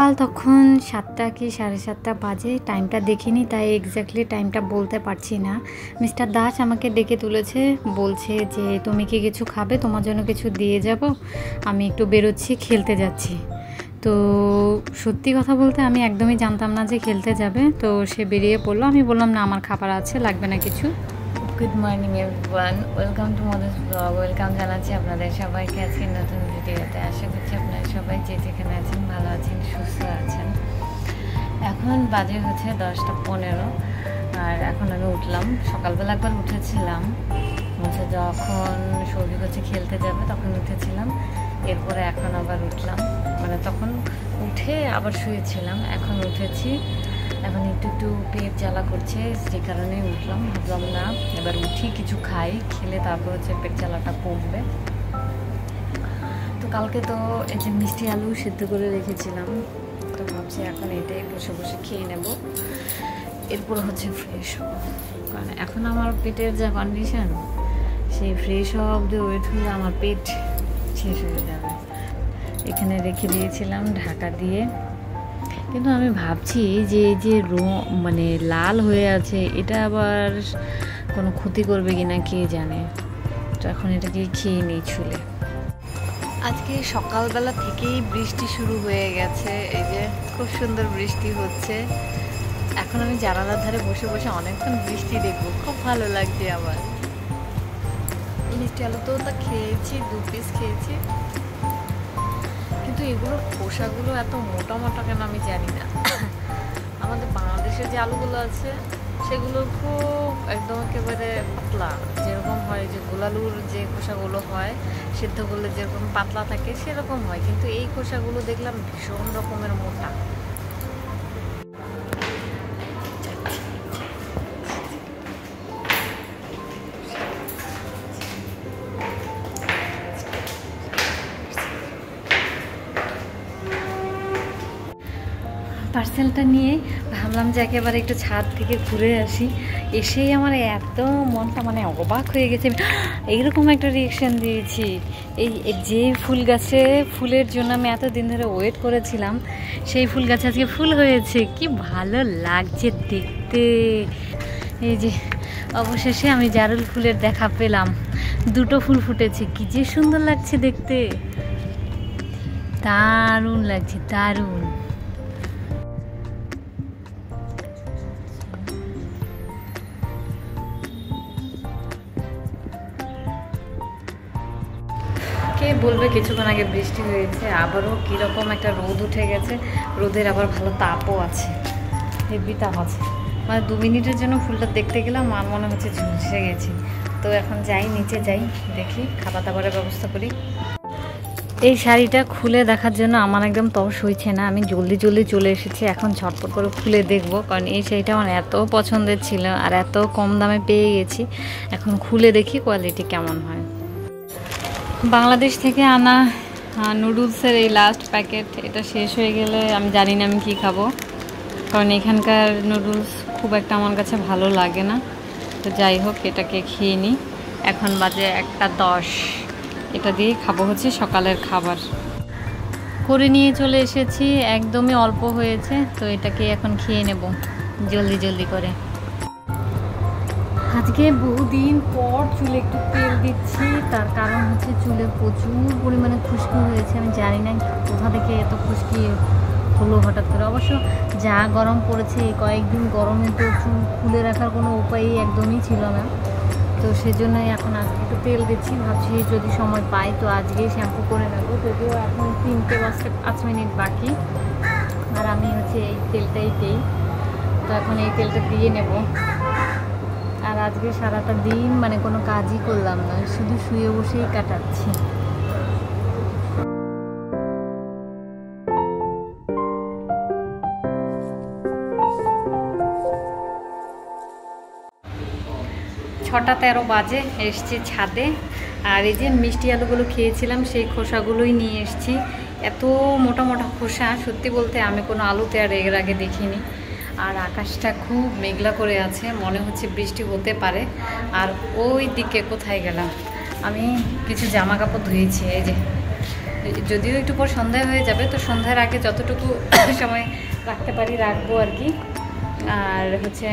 সকাল তখন 7টা কি 7:30 বাজে, টাইমটা দেখিনি তাই এক্স্যাক্টলি টাইমটা বলতে পারছি না। মিস্টার দাস আমাকে ডেকে তুলেছে, বলছে যে তুমি কি কিছু খাবে, তোমার জন্য কিছু দিয়ে যাব, আমি একটু বেরোচ্ছি, খেলতে যাচ্ছি। তো সত্যি কথা বলতে আমি একদমই জানতাম না যে খেলতে যাবে, তো সে বেরিয়ে পড়লো। আমি বললাম না আমার খাবার আছে, লাগবে না কিছু। Good morning everyone, welcome to Madhu's blog. Welcome জানাচ্ছি আপনাদের সবাইকে আজকে নতুন ভিডিওতে। আশা করছি আপনারা সবাই যে যেখানে আছেন ভালো আছেন, সুস্থ আছেন। এখন বাজে হচ্ছে 10:15, আর এখন আমি উঠলাম। সকালবেলা একবার উঠেছিলাম, হচ্ছে যখন সৌভিক হচ্ছে খেলতে যাবে তখন উঠেছিলাম, এরপরে এখন আবার উঠলাম, মানে তখন উঠে আবার শুয়েছিলাম, এখন উঠেছি। এখন একটু পেট জ্বালা করছে, সেই কারণে উঠলাম। ভাবলাম না এবার উঠি কিছু খাই, খেলে তারপর হচ্ছে পেট জ্বালাটা কমবে। তো কালকে তো এই যে মিষ্টি আলু সিদ্ধ করে রেখেছিলাম, তো ভাবছি এখন এটাই বসে বসে খেয়ে নেব, এরপর হচ্ছে ফ্রেশ হব। কারণ এখন আমার পেটের যা কন্ডিশন, সেই ফ্রেশ হওয়া অবধি ওয়েট হলে আমার পেট শেষ হয়ে যাবে। এখানে রেখে দিয়েছিলাম ঢাকা দিয়ে, কিন্তু আমি ভাবছি যে এই যে মানে লাল হয়ে আছে, এটা আবার কোনো ক্ষতি করবে কিনা কে জানে। তো এখন এটাকে খেয়ে নিই ছুলে। আজকে সকালবেলা থেকেই বৃষ্টি শুরু হয়ে গেছে, এই যে খুব সুন্দর বৃষ্টি হচ্ছে। এখন আমি জানালার ধারে বসে বসে অনেকক্ষণ বৃষ্টি দেখবো, খুব ভালো লাগছে। আবার মিষ্টি আলু তো তা খেয়েছি, 2 পিস খেয়েছি, কিন্তু এগুলোর খোসাগুলো এত মোটা মোটা কেন আমি জানি না। আমাদের বাংলাদেশের যে আলুগুলো আছে সেগুলো খুব একদম একেবারে পাতলা, যেরকম হয় যে গোলালুর যে খোসাগুলো হয় সিদ্ধ করলে যেরকম পাতলা থাকে সেরকম হয়, কিন্তু এই খোসাগুলো দেখলাম ভীষণ রকমের মোটা। পার্সেলটা নিয়ে ভাবলাম যে একেবারে একটু ছাদ থেকে ঘুরে আসি। এসেই আমার এত মনটা মানে অবাক হয়ে গেছে, এইরকম একটা রিয়েকশান দিয়েছি। এই যে ফুল গাছে ফুলের জন্য আমি এতদিন ধরে ওয়েট করেছিলাম, সেই ফুল গাছে আজকে ফুল হয়েছে, কি ভালো লাগছে দেখতে। এই যে অবশেষে আমি জারুল ফুলের দেখা পেলাম, 2টো ফুল ফুটেছে, কি যে সুন্দর লাগছে দেখতে, দারুণ লাগছে, দারুণ। কে বলবে কিছুক্ষণ আগে বৃষ্টি হয়েছে, আবারও কীরকম একটা রোদ উঠে গেছে, রোদের আবার ভালো তাপও আছে, হেভি তাপ আছে। মানে 2 মিনিটের জন্য ফুলটা দেখতে গেলাম, আমার মনে হচ্ছে ঝলসে গেছি। তো এখন যাই, নিচে যাই, দেখি খাবার দাবারের ব্যবস্থা করি। এই শাড়িটা খুলে দেখার জন্য আমার একদম তর সইছে না, আমি জলদি চলে এসেছি। এখন ঝটপট করে খুলে দেখব, কারণ এই শাড়িটা আমার এত পছন্দের ছিল আর এত কম দামে পেয়ে গেছি। এখন খুলে দেখি কোয়ালিটি কেমন হয়। বাংলাদেশ থেকে আনা নুডলসের এই লাস্ট প্যাকেট, এটা শেষ হয়ে গেলে আমি জানি না আমি কী খাবো, কারণ এখানকার নুডলস খুব একটা আমার কাছে ভালো লাগে না। তো যাই হোক, এটাকে খেয়ে নিই। এখন বাজে 1:10, এটা দিয়েই খাবো হচ্ছে সকালের খাবার। করে নিয়ে চলে এসেছি, একদমই অল্প হয়েছে, তো এটাকে এখন খেয়ে নেব জলদি করে। আজকে বহুদিন পর চুলে একটু তেল দিচ্ছি, তার কারণ হচ্ছে চুলে প্রচুর পরিমাণে খুশকি হয়েছে। আমি জানি না কোথা থেকে এত খুশকি হলো হঠাৎ করে। অবশ্য যা গরম পড়েছে, এই কয়েকদিন গরমে তো চুল খুলে রাখার কোনো উপায়ই একদমই ছিল না, তো সেজন্যই এখন আজকে একটু তেল দিচ্ছি। ভাবছি যদি সময় পাই তো আজকেই শ্যাম্পু করে নেবো, যদিও এখন 3টে বাজতে 5 মিনিট বাকি, আর আমি হচ্ছে এই তেলটাই দিই, তো এখন এই তেলটা দিয়ে নেব। আর আজকে সারাটা দিন মানে কোনো কাজই করলাম না, শুধু শুয়ে বসেই কাটাচ্ছি। ছটা 13 বাজে, এসছি ছাদে। আর এই যে মিষ্টি আলুগুলো খেয়েছিলাম সেই খোসাগুলোই নিয়ে এসছি। এত মোটা মোটা খোসা, সত্যি বলতে আমি কোনো আলুতে আর এর আগে দেখিনি। আর আকাশটা খুব মেঘলা করে আছে, মনে হচ্ছে বৃষ্টি হতে পারে। আর ওই দিকে কোথায় গেলাম, আমি কিছু জামা কাপড় ধুয়েছি, এই যে যদিও একটু পর সন্ধ্যা হয়ে যাবে, তো সন্ধ্যার আগে যতটুকু সময় রাখতে পারি রাখবো আর কি। আর হচ্ছে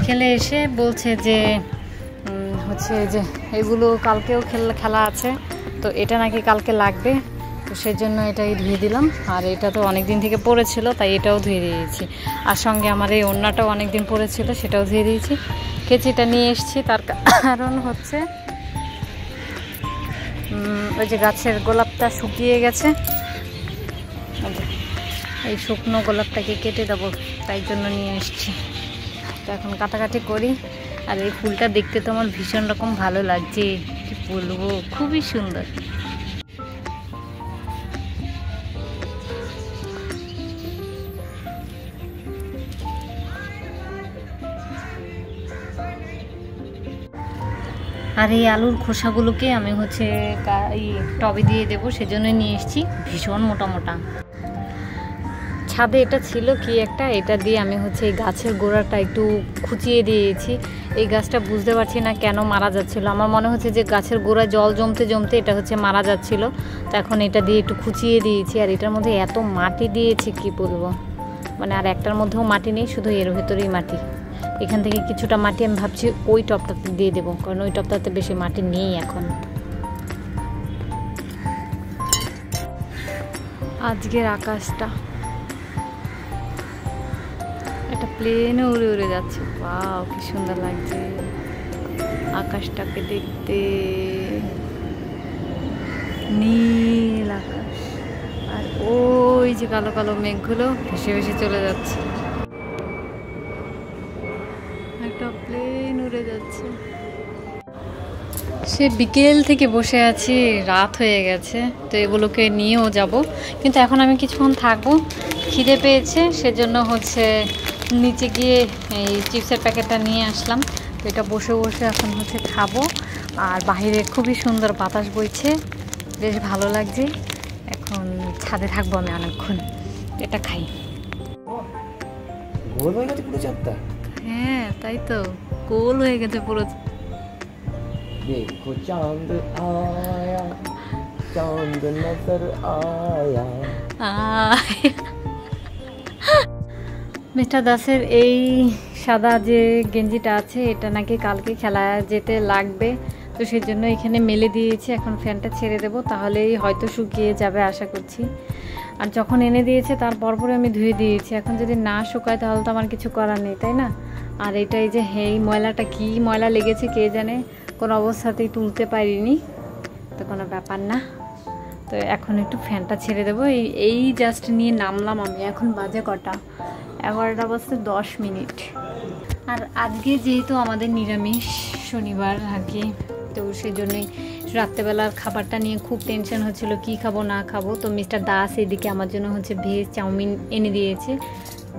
খেলে এসে বলছে যে হচ্ছে যে এগুলো কালকেও খেলা আছে, তো এটা নাকি কালকে লাগবে, তো সেই জন্য এটাই ধুয়ে দিলাম। আর এটা তো অনেক দিন থেকে পড়েছিল, তাই এটাও ধুয়ে দিয়েছি। আর সঙ্গে আমার এই ওড়নাটাও অনেক দিন পড়েছিল, সেটাও ধুয়ে দিয়েছি। কেচিটা নিয়ে এসেছি, তার কারণ হচ্ছে ওই যে গাছের গোলাপটা শুকিয়ে গেছে, এই শুকনো গোলাপটাকে কেটে দেবো, তাই জন্য নিয়ে এসেছি। তো এখন কাটাকাটি করি। আর এই ফুলটা দেখতে তো আমার ভীষণ রকম ভালো লাগছে, কি বলবো, খুবই সুন্দর। আর এই আলুর খোসাগুলোকে আমি হচ্ছে এই টবে দিয়ে দেবো, সেজন্য নিয়ে এসেছি। ভীষণ মোটা মোটা। ছাদে এটা ছিল কি একটা, এটা দিয়ে আমি হচ্ছে এই গাছের গোড়াটা একটু খুঁচিয়ে দিয়েছি। এই গাছটা বুঝতে পারছি না কেন মারা যাচ্ছিল, আমার মনে হচ্ছে যে গাছের গোড়ায় জল জমতে জমতে এটা হচ্ছে মারা যাচ্ছিল। তো এখন এটা দিয়ে একটু খুঁচিয়ে দিয়েছি। আর এটার মধ্যে এত মাটি দিয়েছি কি বলবো, মানে আর একটার মধ্যেও মাটি নেই, শুধু এর ভেতরেই মাটি। এখান থেকে কিছুটা মাটি আমি ভাবছি ওই টবটাতে দিয়ে দেবো, কারণ ওই টবটাতে বেশি মাটি নেই এখন। আজকের আকাশটা একটা প্লেনে উড়ে উড়ে যাচ্ছে, বাহ কি সুন্দর লাগছে আকাশটাকে দেখতে, নীল আকাশ। আর ওই যে কালো কালো মেঘগুলো ভেসে ভেসে চলে যাচ্ছে, একটা প্লেন উড়ে যাচ্ছে। সে বিকেল থেকে বসে আছি, রাত হয়ে গেছে, তো এগুলোকে নিয়েও যাব, কিন্তু এখন আমি কিছুক্ষণ থাকবো। খিদে পেয়েছে, সেজন্য হচ্ছে নিচে গিয়ে এই চিপসের প্যাকেটটা নিয়ে আসলাম। তো এটা বসে বসে এখন হচ্ছে খাবো। আর বাইরে খুবই সুন্দর বাতাস বইছে, বেশ ভালো লাগছে। এখন ছাদে থাকবো আমি অনেকক্ষণ, এটা খাই। হ্যাঁ তাই তো, গোল হয়ে গেছে পুরো। देखो चांद आया चांद नजर आया। মিস্টার দাসের এই সাদা যে গেঞ্জিটা আছে, এটা নাকি কালকে খেলা যেতে লাগবে, তো সেই জন্য এখানে মেলে দিয়েছি। এখন ফ্যানটা ছেড়ে দেবো, তাহলেই হয়তো শুকিয়ে যাবে আশা করছি। আর যখন এনে দিয়েছে তার পরপরে আমি ধুয়ে দিয়েছি, এখন যদি না শুকায় তাহলে তো আমার কিছু করার নেই, তাই না? আর এটাই যে এই ময়লাটা কি ময়লা লেগেছে কে জানে, কোনো অবস্থাতেই তুলতে পারিনি, তো কোনো ব্যাপার না। তো এখন একটু ফ্যানটা ছেড়ে দেবো। এই জাস্ট নিয়ে নামলাম আমি। এখন বাজে কটা, 11:10। আর আজকে যেহেতু আমাদের নিরামিষ শনিবার আর কি, তো সেই জন্যই রাত্রেবেলার খাবারটা নিয়ে খুব টেনশন হচ্ছিল, কি খাবো না খাবো। তো মিস্টার দাস এদিকে আমার জন্য হচ্ছে ভেজ চাউমিন এনে দিয়েছে,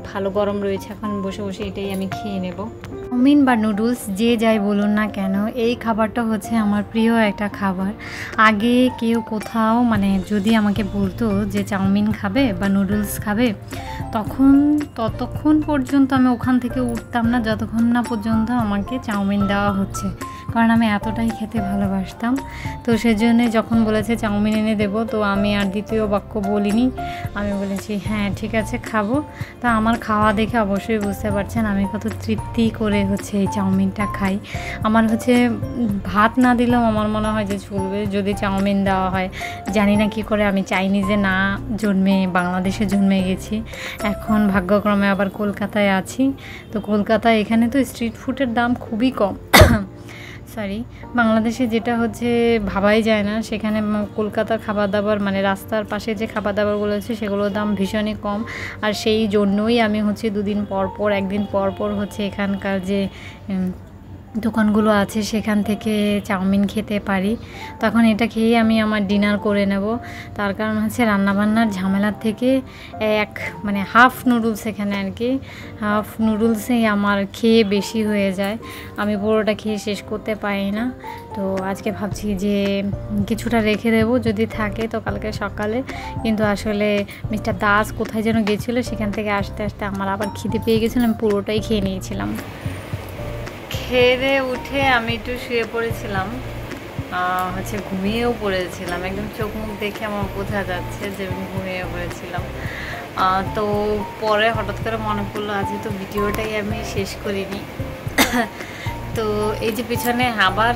ভালো গরম রয়েছে, এখন বসে বসে এটাই আমি খেয়ে নেব। চাউমিন বা নুডলস যে যাই বলুন না কেন, এই খাবারটা হচ্ছে আমার প্রিয় একটা খাবার। আগে কেউ কোথাও মানে যদি আমাকে বলতো যে চাউমিন খাবে বা নুডলস খাবে, ততক্ষণ পর্যন্ত আমি ওখান থেকে উঠতাম না যতক্ষণ না পর্যন্ত আমাকে চাউমিন দেওয়া হচ্ছে, কারণ আমি এতটাই খেতে ভালোবাসতাম। তো সেজন্যে যখন বলেছে চাউমিন এনে দেবো, তো আমি আর দ্বিতীয় বাক্য বলিনি, আমি বলেছি হ্যাঁ ঠিক আছে খাবো। তা আমার খাওয়া দেখে অবশ্যই বুঝতে পারছেন আমি কত তৃপ্তি করে হচ্ছে এই চাউমিনটা খাই। আমার হচ্ছে ভাত না দিলেও আমার মনে হয় যে চলবে যদি চাউমিন দেওয়া হয়। জানি না কী করে, আমি চাইনিজে না জন্মে বাংলাদেশে জন্মে গেছি, এখন ভাগ্যক্রমে আবার কলকাতায় আছি। তো কলকাতায় এখানে তো স্ট্রিট ফুডের দাম খুবই কম, বাংলাদেশে যেটা হচ্ছে ভাবাই যায় না, সেখানে কলকাতার খাবার দাবার মানে রাস্তার পাশে যে খাবার দাবারগুলো আছে সেগুলোর দাম ভীষণই কম। আর সেই জন্যই আমি হচ্ছে দুদিন পর পর একদিন পর পর হচ্ছে এখানকার যে দোকানগুলো আছে সেখান থেকে চাউমিন খেতে পারি। তখন এটা খেয়ে আমি আমার ডিনার করে নেব। তার কারণ হচ্ছে রান্নাবান্নার ঝামেলার থেকে মানে হাফ নুডলস এখানে আর কি, হাফ নুডলসেই আমার খেয়ে বেশি হয়ে যায়, আমি পুরোটা খেয়ে শেষ করতে পারি না। তো আজকে ভাবছি যে কিছুটা রেখে দেবো, যদি থাকে তো কালকে সকালে। কিন্তু আসলে মিস্টার দাস কোথায় যেন গেছিলো, সেখান থেকে আসতে আসতে আমার আবার খিদে পেয়ে গেছিলো, আমি পুরোটাই খেয়ে নিয়েছিলাম। খেয়ে উঠে আমি একটু শুয়ে পড়েছিলাম, হচ্ছে ঘুমিয়েও পড়েছিলাম, একদম চোখ মুখ দেখে আমার বোঝা যাচ্ছে যে আমি ঘুমিয়ে পড়েছিলাম। তো পরে হঠাৎ করে মনে পড়লো আজকে তো ভিডিওটাই আমি শেষ করিনি। তো এই যে পিছনে আবার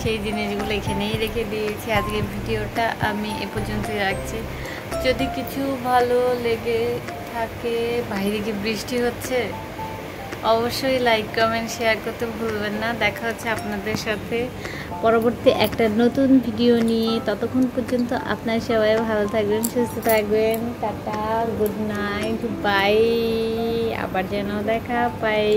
সেই জিনিসগুলো এখানেই রেখে দিয়েছি। আজকের ভিডিওটা আমি এ পর্যন্তই রাখছি। যদি কিছু ভালো লেগে থাকে, বাইরে কি বৃষ্টি হচ্ছে, অবশ্যই লাইক কমেন্ট শেয়ার করতে ভুলবেন না। দেখা হচ্ছে আপনাদের সাথে পরবর্তী একটা নতুন ভিডিও নিয়ে। ততক্ষণ পর্যন্ত আপনার সবাই ভালো থাকবেন, সুস্থ থাকবেন। Tata, good night, bye. আবার যেন দেখা পাই।